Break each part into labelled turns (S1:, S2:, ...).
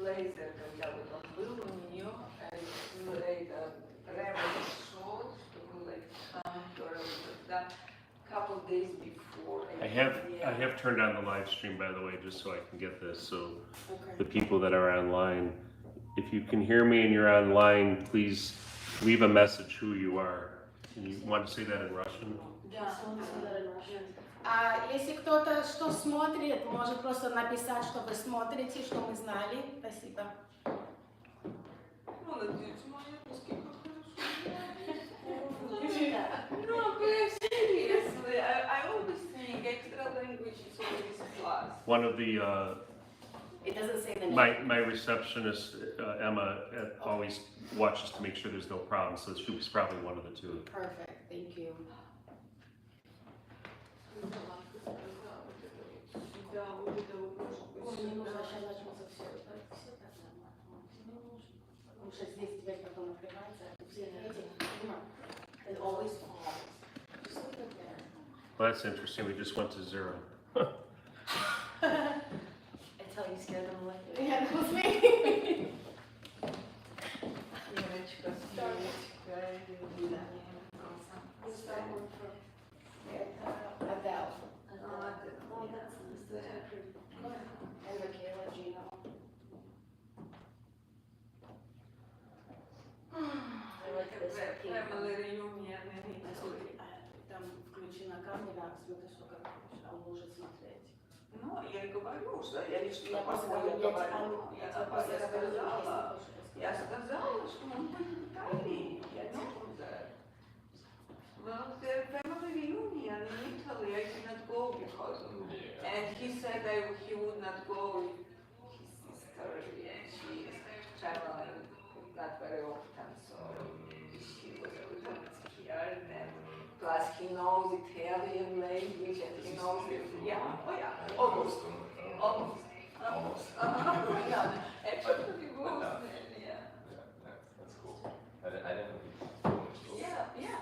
S1: blazer, когда вот он был у нее, это Reverend Shaw, что был like counter, that couple days before.
S2: I have turned on the live stream, by the way, just so I can get this. So the people that are online, if you can hear me and you're online, please leave a message who you are. You want to say that in Russian?
S3: Да, А если кто-то что смотрит, может просто написать, что вы смотрите, что мы знали. Спасибо.
S1: Молодец, моя русский, как хорошо. No, but seriously, I always think extra language is always a plus.
S2: One of the
S3: It doesn't say the name.
S2: my receptionist Emma always watches to make sure there's no problem, so she was probably one of the two.
S3: Perfect, thank you. Не нужно сейчас начнется все. Все так нормально. Не нужно. Потому что здесь теперь потом накрывается. Все эти, it always falls. Just leave it there.
S2: Well, that's interesting. We just went to 0.
S3: That's how you scare them away. Yeah, that was me. Adele.
S1: Oh, that's
S3: And Michaela, Gino. I like this.
S1: family reunion in Italy.
S3: Там включена камера, смотри, сколько он может смотреть.
S1: Ну, я и говорю, что я лишь
S3: Я просто
S1: такое
S3: говорю,
S1: говорю.
S3: я
S1: Я сказала, что он будет в Италии. Я know that. Well, the family reunion in Italy, I did not go because of it. And he said he would not go with his sister, and she is traveling not very often, so she was a little bit scared. And plus he knows Italian language and he knows it. Yeah, oh yeah, almost. Yeah, actually was, yeah.
S4: That's cool. I didn't know.
S1: Yeah.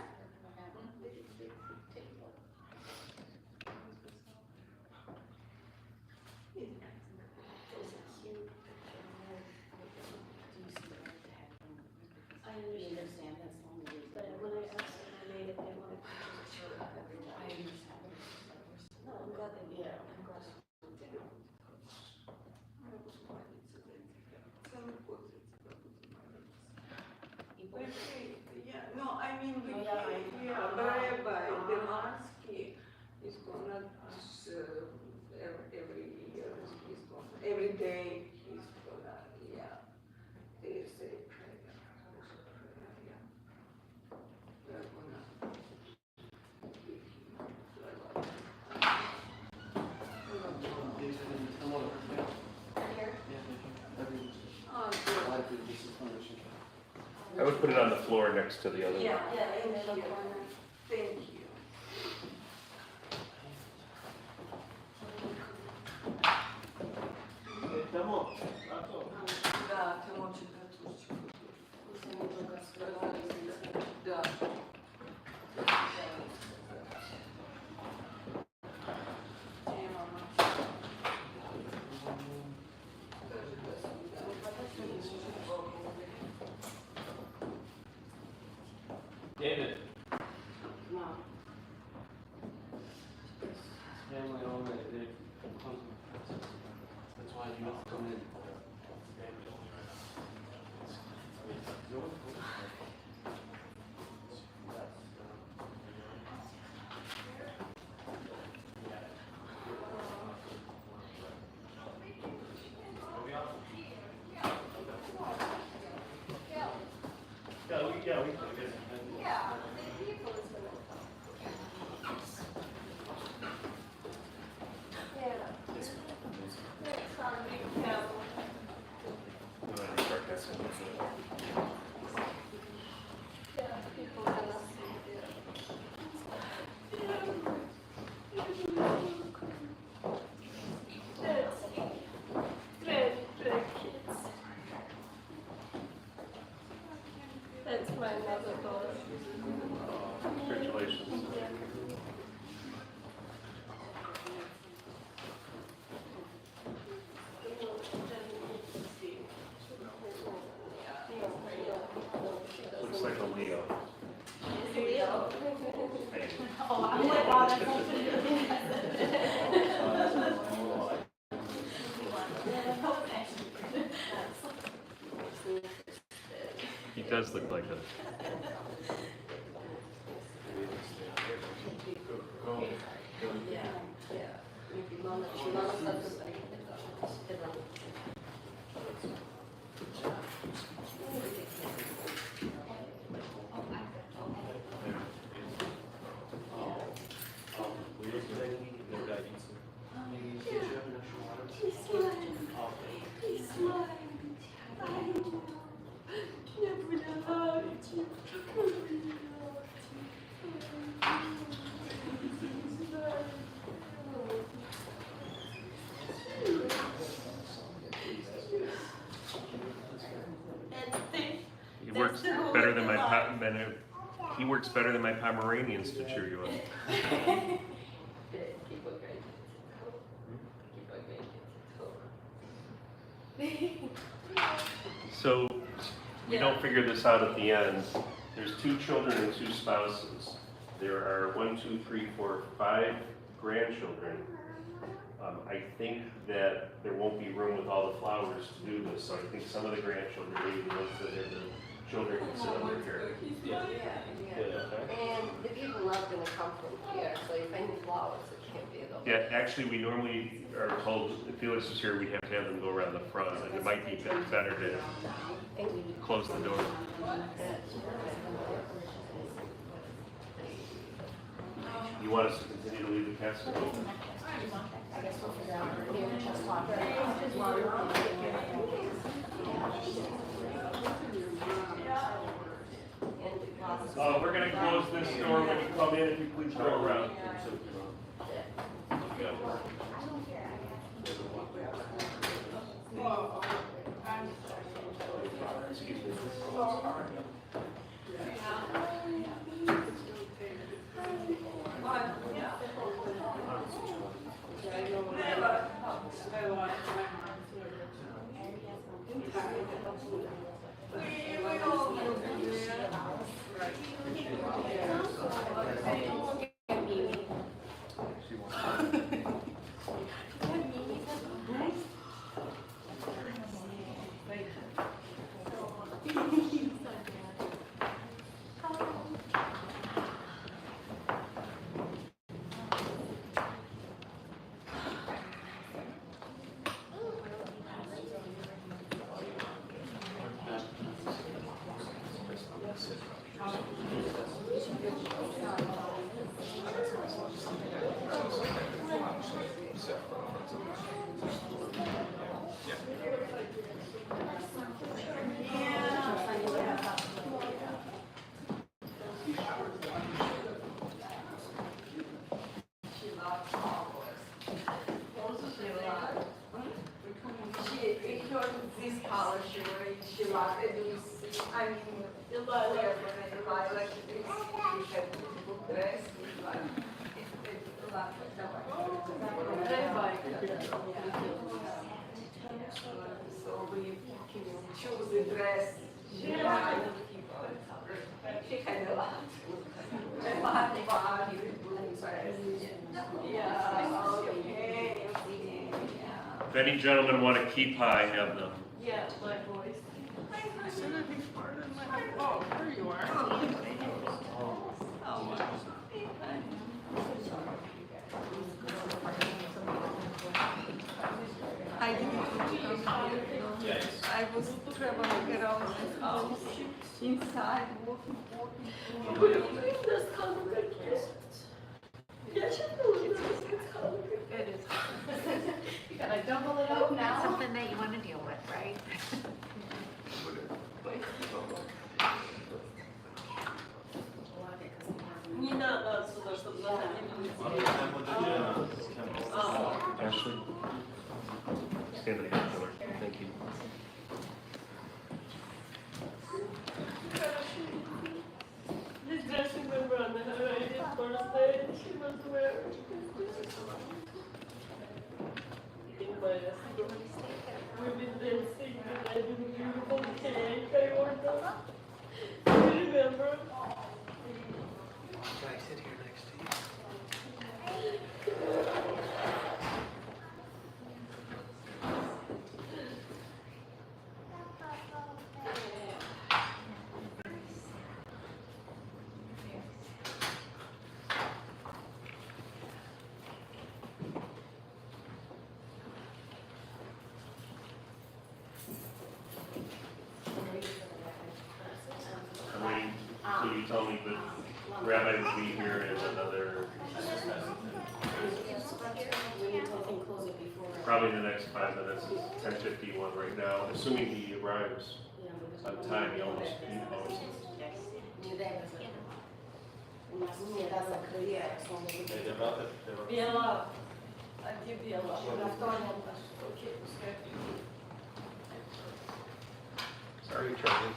S3: I understand that's the only reason. But when I asked them, I made it, they wanted to picture of everyone. I understand. No, I'm glad they did. I'm glad.
S1: Yeah, no, I mean,
S3: Oh, yeah.
S1: Rabbi Demansky is gonna every year, he's gonna, every day he's gonna, they say prayer, yeah. They're gonna give him
S2: I would put it on the floor next to the other one.
S1: Yeah, in the corner. Thank you. Да, ты очень готовчик. Да.
S4: David.
S3: Mom.
S4: Family owned it. That's why you don't come in. Yeah, we can.
S1: Yeah.
S5: That's my mother boss.
S2: Congratulations. does look like a. He works better than he works better than my Pomeranians to cheer you up. So we don't figure this out at the end. There's 2 children and 2 spouses. There are 1, 2, 3, 4, 5 grandchildren. I think that there won't be room with all the flowers to do this, so I think some of the grandchildren, maybe the ones that have the children can sit under here.
S3: And the people not gonna come from here, so if any flowers, it can't be at all.
S2: Yeah, actually, we normally are told, if Felix is here, we'd have to have them go around the front, and it might be better to close the door. You want us to continue to leave the casket open?
S3: I guess we'll figure out here in just talk.
S2: We're gonna close this door when you come in, if you please go around. Excuse me.
S1: So we choose the dress. She had a lot. A lot of body dress. Yeah, okay.
S2: If any gentlemen want to keep high, have them.
S3: Yeah, my voice.
S1: Oh, there you are. I didn't I was traveling around the house, inside, walking. It is.
S3: You gotta double it up now.
S5: Something that you want to deal with, right?
S3: Не надо отсюда, чтобы
S2: Ashley? Stand in the back door. Thank you.
S3: This dressing room on her birthday, she was wearing. We've been dancing and I did a beautiful cake I ordered. Do you remember?
S6: Can I sit here next to you?
S2: tell me, but Rabbi will be here in another,
S3: We need to, I think, close it before.
S2: probably the next 5 minutes, it's 10:51 right now, assuming he arrives on time, he almost.
S3: Не дай боже. У нас всегда закрыто, солнце.
S1: Бела. А где Бела?
S2: Sorry, Charlie.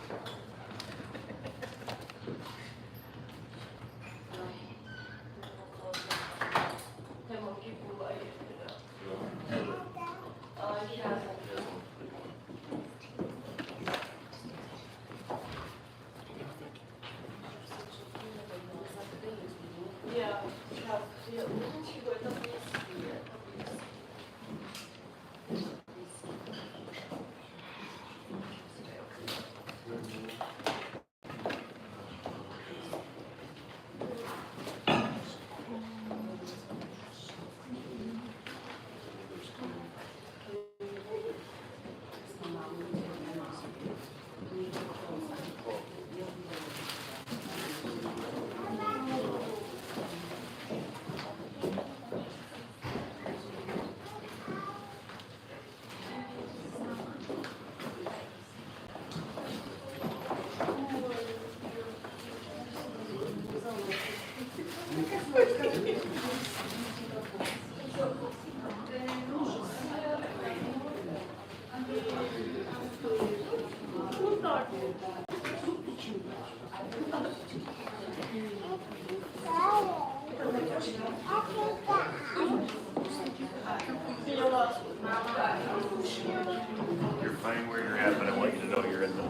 S2: You're fine where you're at, but I want you to know you're in the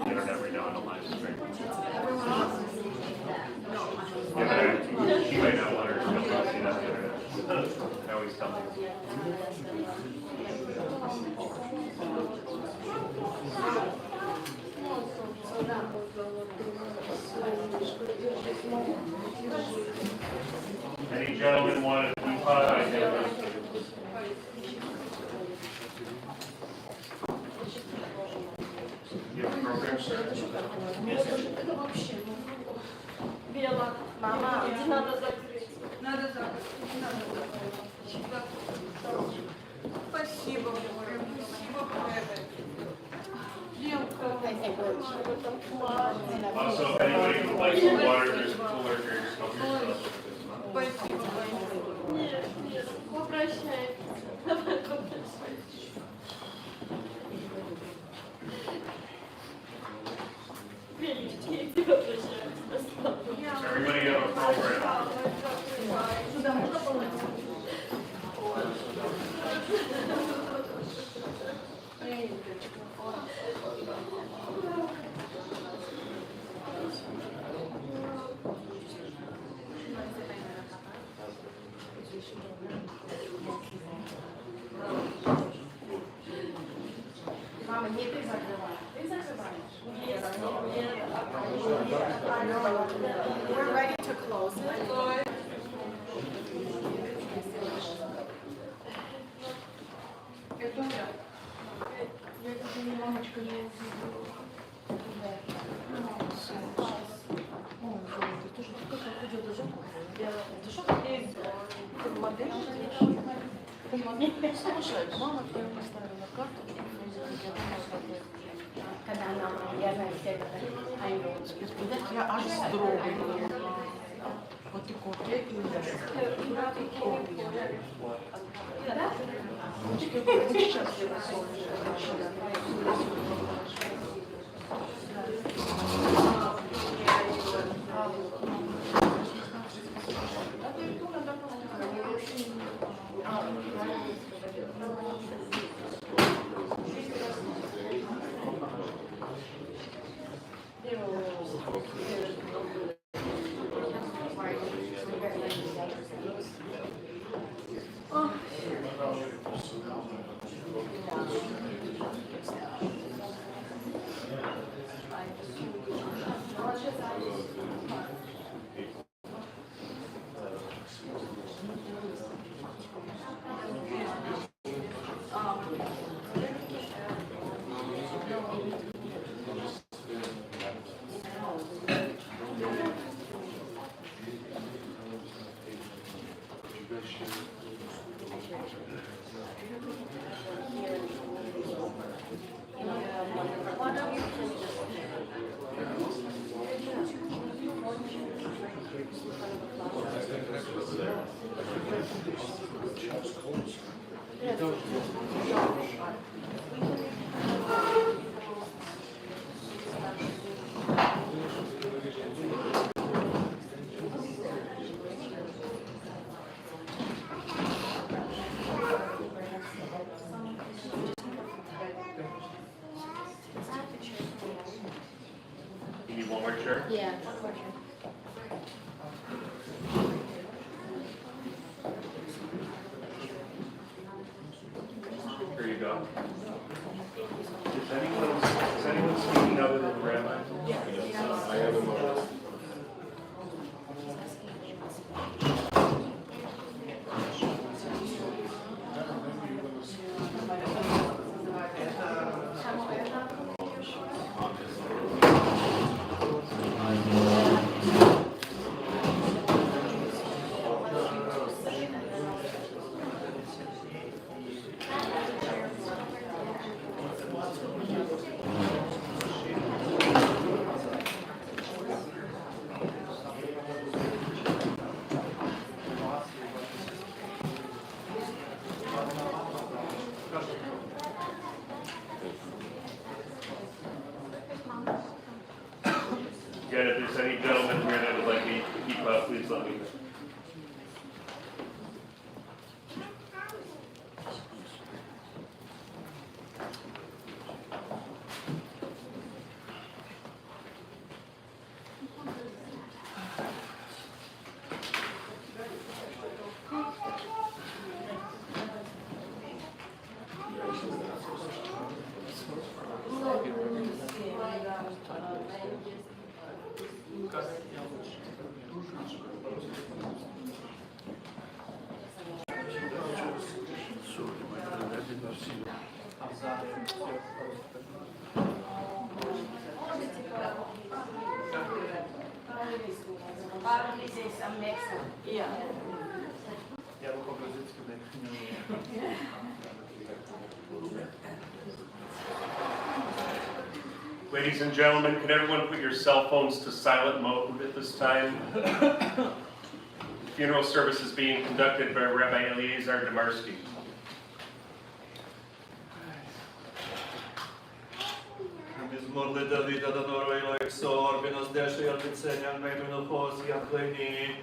S2: internet right now on a live stream. Yeah, but she might not want her to see that on the internet. I always tell them. Any gentlemen want a teapot? I have. You have a program, sir?
S1: Бела. Мама, иди надо закрыть. Надо закрыть. Надо закрыть. Спасибо, море. Спасибо, Бэбэ.
S2: Also, if anybody would like some water, there's a cooler here. Just help yourself.
S1: Спасибо.
S3: Нет, нет, попрощайтесь. Давай попрощайтесь. Велички, я тебя прощаю.
S2: Everybody have a program.
S3: Сюда можно помыть? Мама, не ты закрывай. Ты закрываешь. We're ready to close it. Мамочка, я Слушай, мама твоя поставила карточку, когда она, я знаю, все это, я аж вздрогнула. Вот такой, я и сейчас
S2: Sure.
S3: Yeah.
S2: Here you go. Is anyone speaking other than the rabbi? I have a moment. Again, if there's any gentlemen here that would like me to keep up, please let me know. Ladies and gentlemen, can everyone put your cell phones to silent mode at this time? The funeral service is being conducted by Rabbi Eliezer Demarsky.
S7: מזמור לדוד אדוני אלוהי כסור, בנוסדשי על בצניה מימנו חוז יחלני,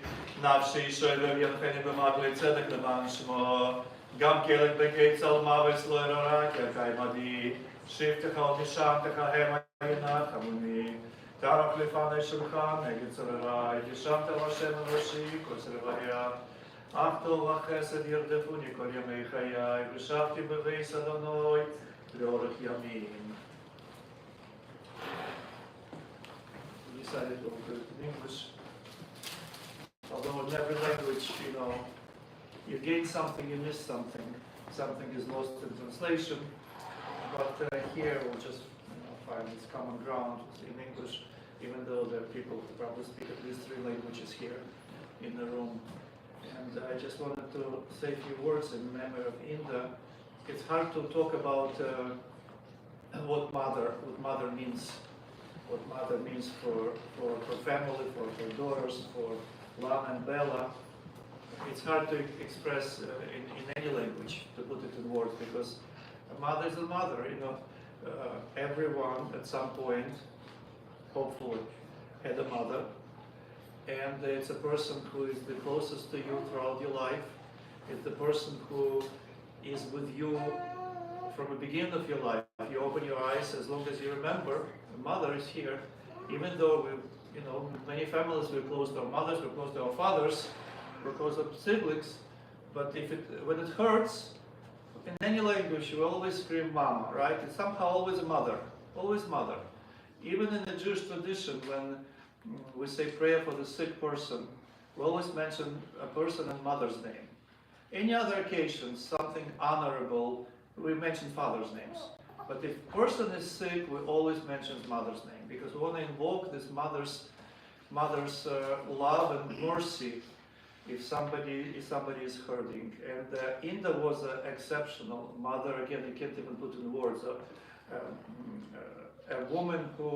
S7: נפשי שואב יחני במעגלי צדק למען שמו, גם כלג בקיצל מוות לא יראה כרכי מדי, שבתך ותשענתך המה ינחמוני, תערוך לפני שולחן נגד צוררי, תשענת על השם על ראשי כל צרביה, אך טוב וחסד ירדפוני כל ימי חיי, ושבתי בביס אדוני לאורך ימים. Decided to do it in English. Although in every language, you gain something, you miss something. Something is lost in translation. But here we'll just find this common ground in English, even though there are people who probably speak at least 3 languages here in the room. And I just wanted to say a few words in memory of Inda. It's hard to talk about what mother means. What mother means for her family, for her daughters, for Lana and Bella. It's hard to express in any language, to put it in words, because a mother is a mother. Everyone at some point, hopefully, had a mother. And it's a person who is the closest to you throughout your life. It's the person who is with you from the beginning of your life. You open your eyes, as long as you remember, the mother is here. Even though many families, we're close to our mothers, we're close to our fathers, we're close to siblings, but when it hurts, in any language, you always scream mama, right? It's somehow always a mother, always mother. Even in the Jewish tradition, when we say prayer for the sick person, we always mention a person and mother's name. Any other occasion, something honorable, we mention father's names. But if a person is sick, we always mention mother's name, because we want to invoke this mother's love and mercy if somebody is hurting. And Inda was an exceptional mother. Again, you can't even put in words. A woman who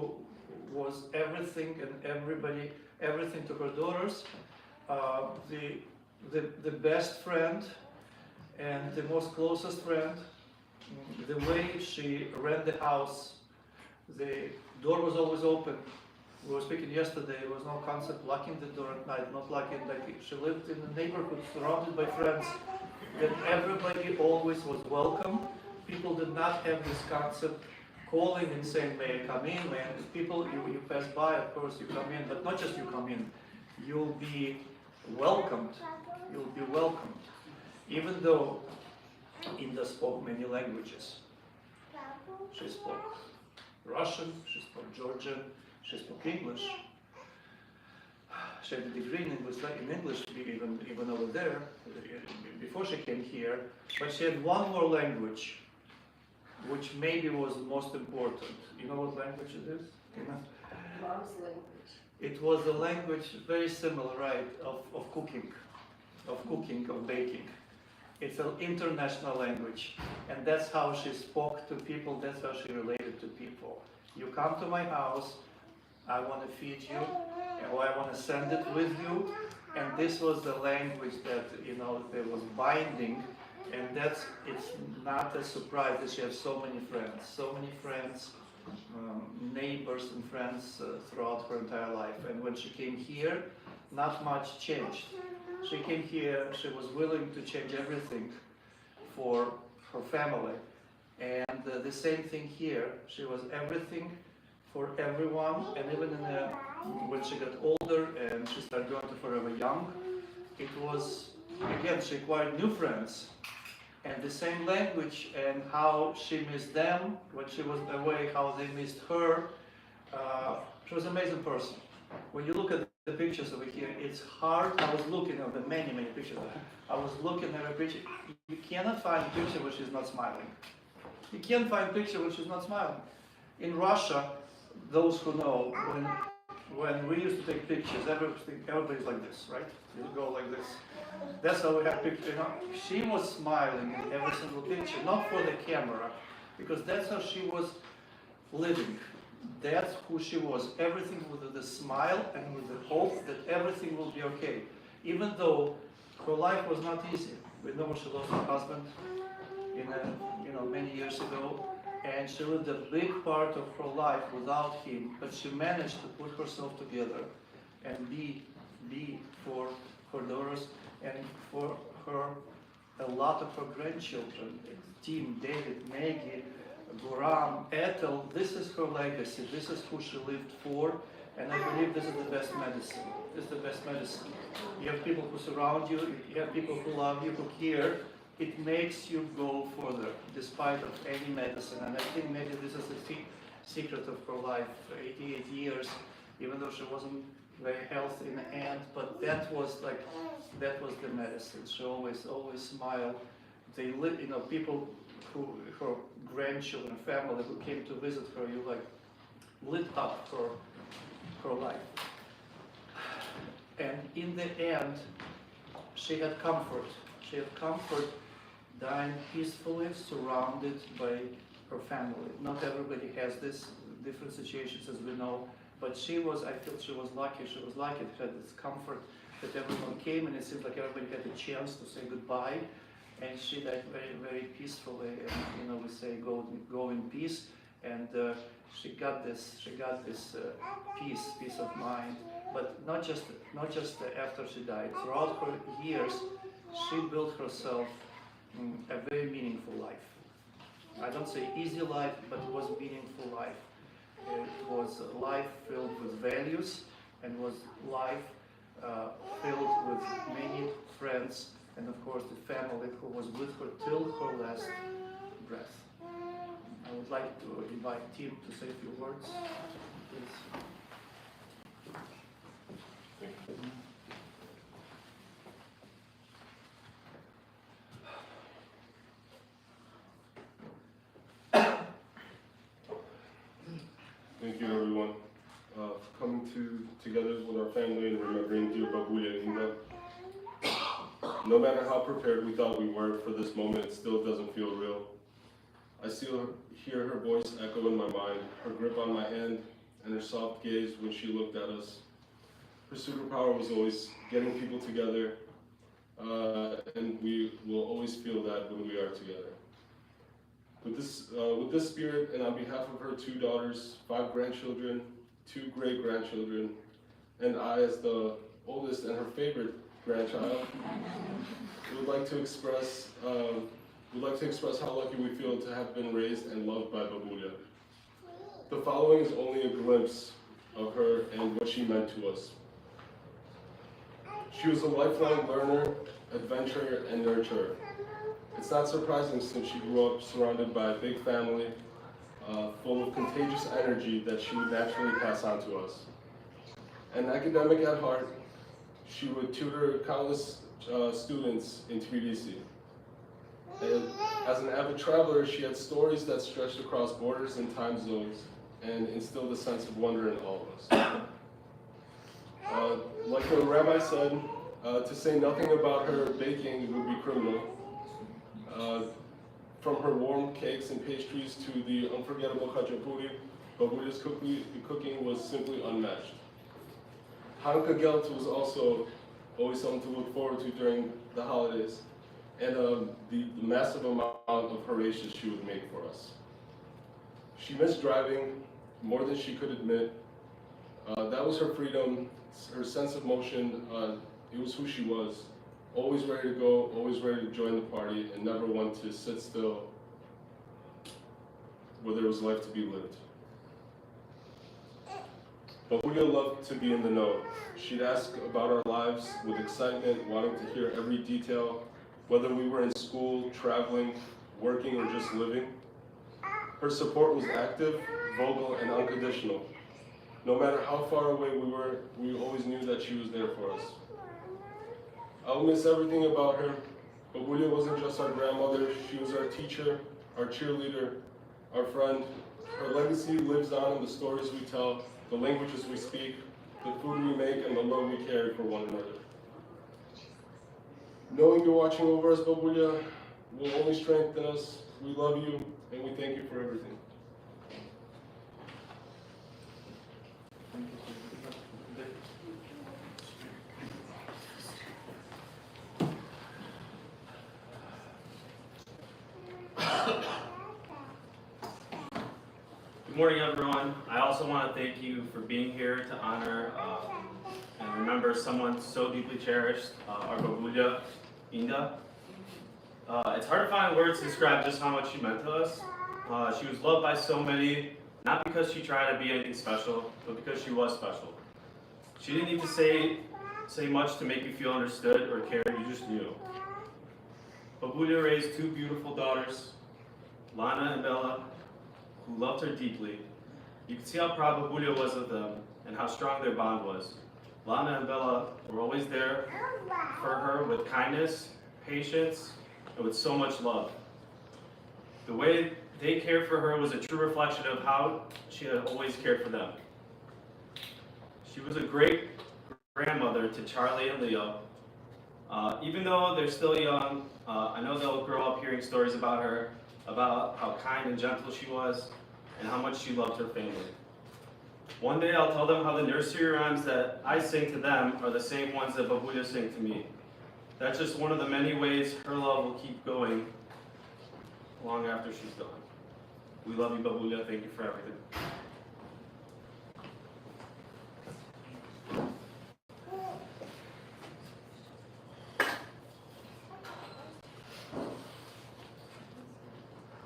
S7: was everything and everything to her daughters, the best friend and the most closest friend. The way she ran the house, the door was always open. We were speaking yesterday, there was no concept locking the door at night, not locking, she lived in a neighborhood surrounded by friends, that everybody always was welcome. People did not have this concept calling and saying, may I come in? When people, you pass by, of course you come in, but not just you come in, you'll be welcomed. You'll be welcomed. Even though Inda spoke many languages. She spoke Russian, she spoke Georgian, she spoke English. She had a degree in English, even over there, before she came here. But she had one more language, which maybe was the most important. You know what language it is?
S3: Mom's language.
S7: It was a language very similar, right, of cooking, of baking. It's an international language, and that's how she spoke to people, that's how she related to people. You come to my house, I want to feed you, or I want to send it with you, and this was the language that, there was binding, and it's not a surprise that she has so many friends, neighbors and friends throughout her entire life. And when she came here, not much changed. She came here, she was willing to change everything for her family. And the same thing here, she was everything for everyone. And even when she got older and she started going to Forever Young, it was, again, she acquired new friends. And the same language, and how she missed them when she was away, how they missed her. She was an amazing person. When you look at the pictures over here, it's hard. I was looking at the many pictures. I was looking at her picture. You cannot find a picture where she's not smiling. You can't find a picture where she's not smiling. In Russia, those who know, when we used to take pictures, everybody's like this, right? You go like this. That's how we had pictures. She was smiling in every single picture, not for the camera, because that's how she was living. That's who she was. Everything with the smile and with the hope that everything will be okay. Even though her life was not easy. We know she lost her husband many years ago, and she lived a big part of her life without him, but she managed to put herself together and be for her daughters and for a lot of her grandchildren, Tim, David, Maggie, Goram, Ethel. This is her legacy. This is who she lived for, and I believe this is the best medicine. This is the best medicine. You have people who surround you, you have people who love you, who care. It makes you go further, despite of any medicine. And I think maybe this is the secret of her life. 88 years, even though she wasn't very healthy in the end, but that was the medicine. She always smiled. They lit, people who, her grandchildren, family who came to visit her, you lit up her life. And in the end, she had comfort. She had comfort dying peacefully, surrounded by her family. Not everybody has this, different situations as we know, but I feel she was lucky. She was lucky to have this comfort that everyone came, and it seems like everybody had a chance to say goodbye, and she died very, very peacefully, and we say go in peace, and she got this peace of mind. But not just after she died. Throughout her years, she built herself a very meaningful life. I don't say easy life, but it was a meaningful life. It was a life filled with values, and was life filled with many friends, and of course the family who was with her till her last breath. I would like to invite Tim to say a few words, please.
S2: Thank you, everyone, for coming together with our family and remembering dear Babuya Inda. No matter how prepared we thought we were for this moment, it still doesn't feel real. I still hear her voice echo in my mind, her grip on my hand, and her soft gaze when she looked at us. Her superpower was always getting people together, and we will always feel that when we are together. With this spirit, and on behalf of her 2 daughters, 5 grandchildren, 2 great-grandchildren, and I, as the oldest and her favorite grandchild, would like to express how lucky we feel to have been raised and loved by Babuya.
S8: The following is only a glimpse of her and what she meant to us. She was a lifelong learner, adventurer, and nurturer. It's not surprising since she grew up surrounded by a big family, full of contagious energy that she would naturally pass on to us. An academic at heart, she would tutor countless students in Tbilisi. And as an avid traveler, she had stories that stretched across borders and time zones and instilled a sense of wonder in all of us. Like the rabbi said, to say nothing about her baking would be criminal. From her warm cakes and pastries to the unforgettable khachapuri, Babulya's cooking was simply unmatched. Hanukkah Gelt was also always something to look forward to during the holidays, and the massive amount of horatius she would make for us. She missed driving more than she could admit. That was her freedom, her sense of motion. It was who she was. Always ready to go, always ready to join the party, and never one to sit still where there was life to be lived. Babulya loved to be in the know. She'd ask about our lives with excitement, wanting to hear every detail, whether we were in school, traveling, working, or just living. Her support was active, vocal, and unconditional. No matter how far away we were, we always knew that she was there for us. I'll miss everything about her. Babulya wasn't just our grandmother, she was our teacher, our cheerleader, our friend. Her legacy lives on in the stories we tell, the languages we speak, the food we make, and the love we carry for one another. Knowing you're watching over us, Babulya, will only strengthen us. We love you, and we thank you for everything.
S9: Good morning, everyone. I also want to thank you for being here to honor and remember someone so deeply cherished, our Babulya, Inda. It's hard to find words to describe just how much she meant to us. She was loved by so many, not because she tried to be anything special, but because she was special. She didn't need to say much to make you feel understood or cared, you just knew. Babulya raised two beautiful daughters, Lana and Bella, who loved her deeply. You could see how proud Babulya was of them and how strong their bond was. Lana and Bella were always there for her with kindness, patience, and with so much love. The way they cared for her was a true reflection of how she had always cared for them. She was a great grandmother to Charlie and Leo. Even though they're still young, I know they'll grow up hearing stories about her, about how kind and gentle she was, and how much she loved her family. One day I'll tell them how the nursery rhymes that I sing to them are the same ones that Babulya sang to me. That's just one of the many ways her love will keep going long after she's gone. We love you, Babulya. Thank you for everything.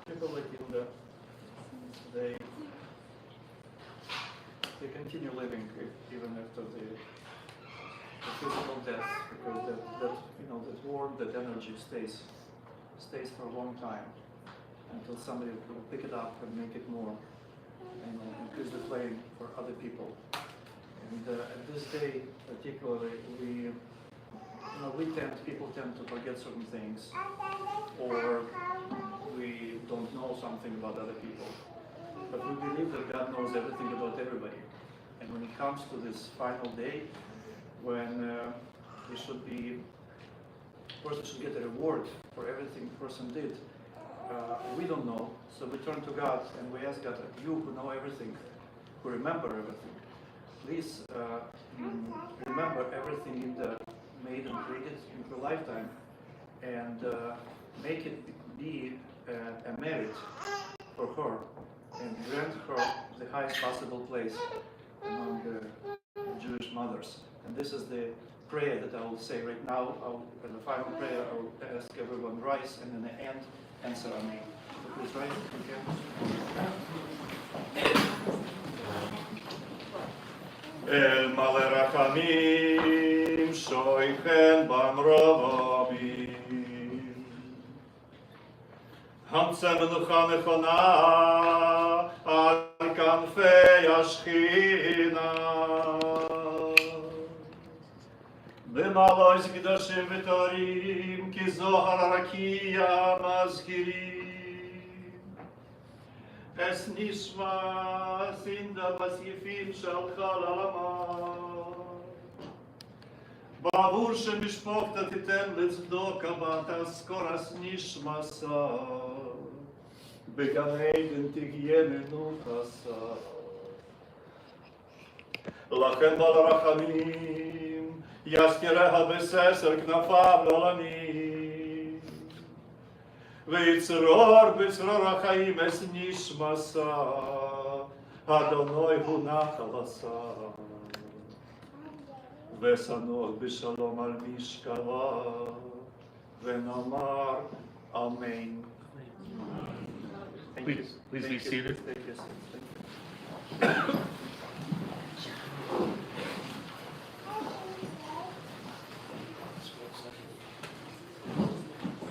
S7: People like Inda, they continue living even after the physical death, because that warmth, that energy stays for a long time until somebody will pick it up and make it more, increase the flame for other people. And at this day, particularly, people tend to forget certain things, or we don't know something about other people. But we believe that God knows everything about everybody. And when it comes to this final day, when we should be, person should get a reward for everything the person did, we don't know. So we turn to God and we ask God, you who know everything, who remember everything, please remember everything in the made and created in her lifetime, and make it be a merit for her, and grant her the highest possible place among the Jewish mothers. And this is the prayer that I will say right now. As a final prayer, I will ask everyone rise, and in the end, answer Amen. So please rise if you can. אל מלא רחמים, שויכן במרובים. המצא מנוחה נכונה על כנפי השכינה. במעלויס קדושים וטהורים, כי זוהר הרקיע מזכירים. אס נשמע סינדה בסייפים שהלכה לעלמה. בעבור שמשפחתה תיתן לצדוקה ותזכור אס נשמעסה. בגן עדן תהיה מנוחסה. לכן בא לרחמים, יזכיריה בססר כנפיו לעולמים. ויצרור בצרור החיים אס נשמעסה, אדוני הוא נחלסה. ושנוח בשלום על משכבה, ונאמר אמן.
S2: Please be seated.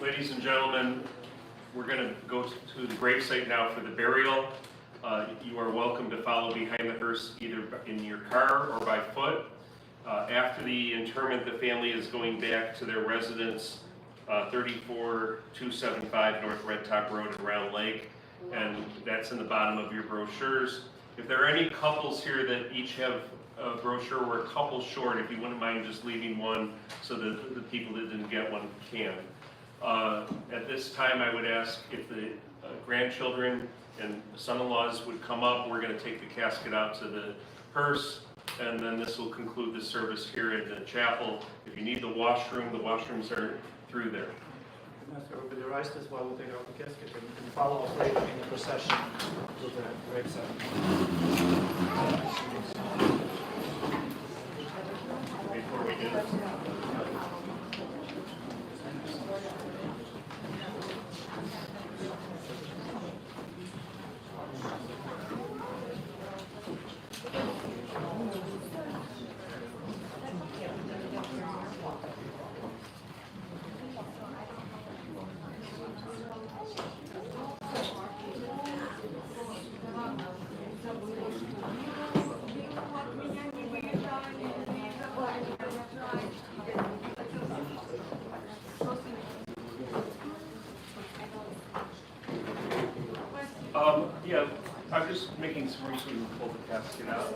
S2: Ladies and gentlemen, we're going to go to the gravesite now for the burial. You are welcome to follow behind the hearse either in your car or by foot. After the interment, the family is going back to their residence, 34275 North Red Top Road in Round Lake, and that's in the bottom of your brochures. If there are any couples here that each have a brochure, we're a couple short, if you wouldn't mind just leaving one so that the people that didn't get one can. At this time, I would ask if the grandchildren and son-in-laws would come up. We're going to take the casket out to the hearse, and then this will conclude the service here at the chapel. If you need the washrooms are through there.
S7: Everybody rise as well, we'll take out the casket and you can follow us later in the procession to the gravesite.
S2: Before we do this. Yeah, I'm just making some room so we can pull the casket out.